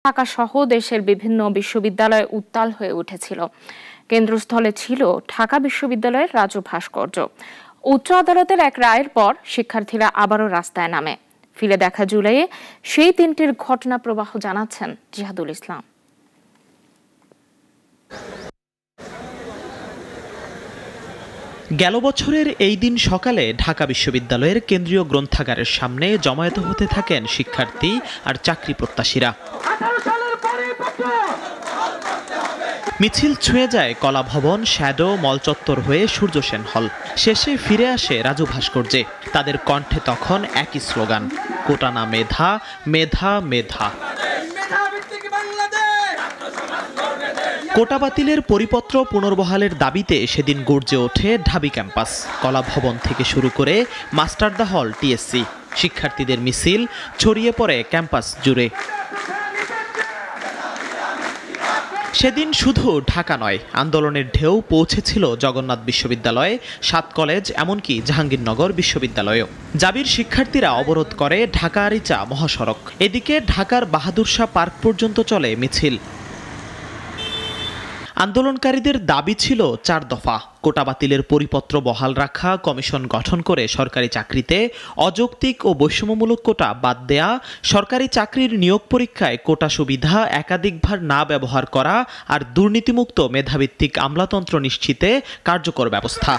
ঢাকা সহ দেশের বিভিন্ন বিশ্ববিদ্যালয়ে উত্তাল হয়ে উঠেছিল। কেন্দ্রস্থলে ছিল ঢাকা বিশ্ববিদ্যালয়ের রাজু ভাস্কর্য। উচ্চ আদালতের এক রায়ের পর শিক্ষার্থীরা আবারও রাস্তায় নামে। ফিরে দেখা জুলাইয়ে সেই দিনটির ঘটনা প্রবাহ জানাচ্ছেন জিহাদুল ইসলাম। গেল বছরের এই দিন সকালে ঢাকা বিশ্ববিদ্যালয়ের কেন্দ্রীয় গ্রন্থাগারের সামনে জমায়েত হতে থাকেন শিক্ষার্থী আর চাকরি প্রত্যাশীরা। মিছিল ছুঁয়ে যায় কলা ভবন, শ্যাডো, মল চত্বর হয়ে সূর্য সেন হল, শেষে ফিরে আসে রাজু ভাস্কর্যে। তাদের কণ্ঠে তখন একই স্লোগান, কোটা না মেধা, মেধা মেধা। কোটা বাতিলের পরিপত্র পুনর্বহালের দাবিতে সেদিন গর্জে ওঠে ঢাবি ক্যাম্পাস। কলা ভবন থেকে শুরু করে মাস্টারদা হল, টিএসসি। শিক্ষার্থীদের মিছিল ছড়িয়ে পড়ে ক্যাম্পাস জুড়ে। সেদিন শুধু ঢাকা নয়, আন্দোলনের ঢেউ পৌঁছেছিল জগন্নাথ বিশ্ববিদ্যালয়, 7 কলেজ, এমনকি জাহাঙ্গীরনগর বিশ্ববিদ্যালয়েও। জাবির শিক্ষার্থীরা অবরোধ করে ঢাকা আরিচা মহাসড়ক। এদিকে ঢাকার বাহাদুর শাহ পার্ক পর্যন্ত চলে মিছিল। আন্দোলনকারীদের দাবি ছিল 4 দফা: কোটা বাতিলের পরিপত্র বহাল রাখা, কমিশন গঠন করে সরকারি চাকরিতে অযৌক্তিক ও বৈষম্যমূলক কোটা বাদ দেয়া, সরকারি চাকরির নিয়োগ পরীক্ষায় কোটা সুবিধা একাধিকবার না ব্যবহার করা, আর দুর্নীতিমুক্ত মেধাভিত্তিক আমলাতন্ত্র নিশ্চিতে কার্যকর ব্যবস্থা।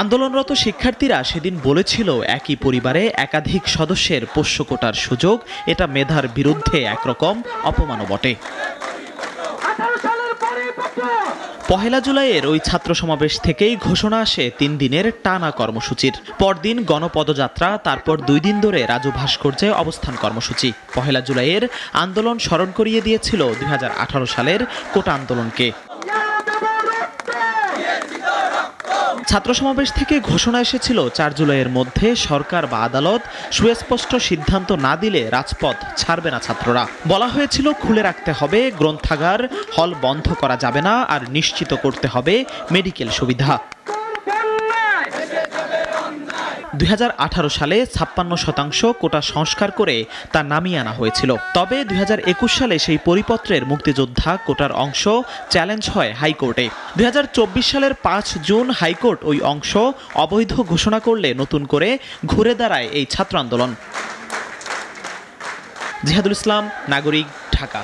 আন্দোলনরত শিক্ষার্থীরা সেদিন বলেছিল, একই পরিবারে একাধিক সদস্যের পোষ্য কোটার সুযোগ, এটা মেধার বিরুদ্ধে একরকম অপমানও বটে। 1 জুলাইয়ের ওই ছাত্র সমাবেশ থেকেই ঘোষণা আসে 3 দিনের টানা কর্মসূচির। পরদিন গণপদযাত্রা, তারপর 2 দিন ধরে রাজু ভাস্কর্যে অবস্থান কর্মসূচি। 1 জুলাইয়ের আন্দোলন স্মরণ করিয়ে দিয়েছিল 2018 সালের কোটা আন্দোলনকে। ছাত্র সমাবেশ থেকে ঘোষণা এসেছিল 4 জুলাইয়ের মধ্যে সরকার বা আদালত সুস্পষ্ট সিদ্ধান্ত না দিলে রাজপথ ছাড়বে না ছাত্ররা। বলা হয়েছিল, খুলে রাখতে হবে গ্রন্থাগার, হল বন্ধ করা যাবে না, আর নিশ্চিত করতে হবে মেডিকেল সুবিধা। 2018 সালে 56% কোটা সংস্কার করে তা নামিয়ে আনা হয়েছিল। তবে 2021 সালে সেই পরিপত্রের মুক্তিযোদ্ধা কোটার অংশ চ্যালেঞ্জ হয় হাইকোর্টে। 2024 সালের 5 জুন হাইকোর্ট ওই অংশ অবৈধ ঘোষণা করলে নতুন করে ঘুরে দাঁড়ায় এই ছাত্র আন্দোলন। জিহাদুল ইসলাম, নাগরিক, ঢাকা।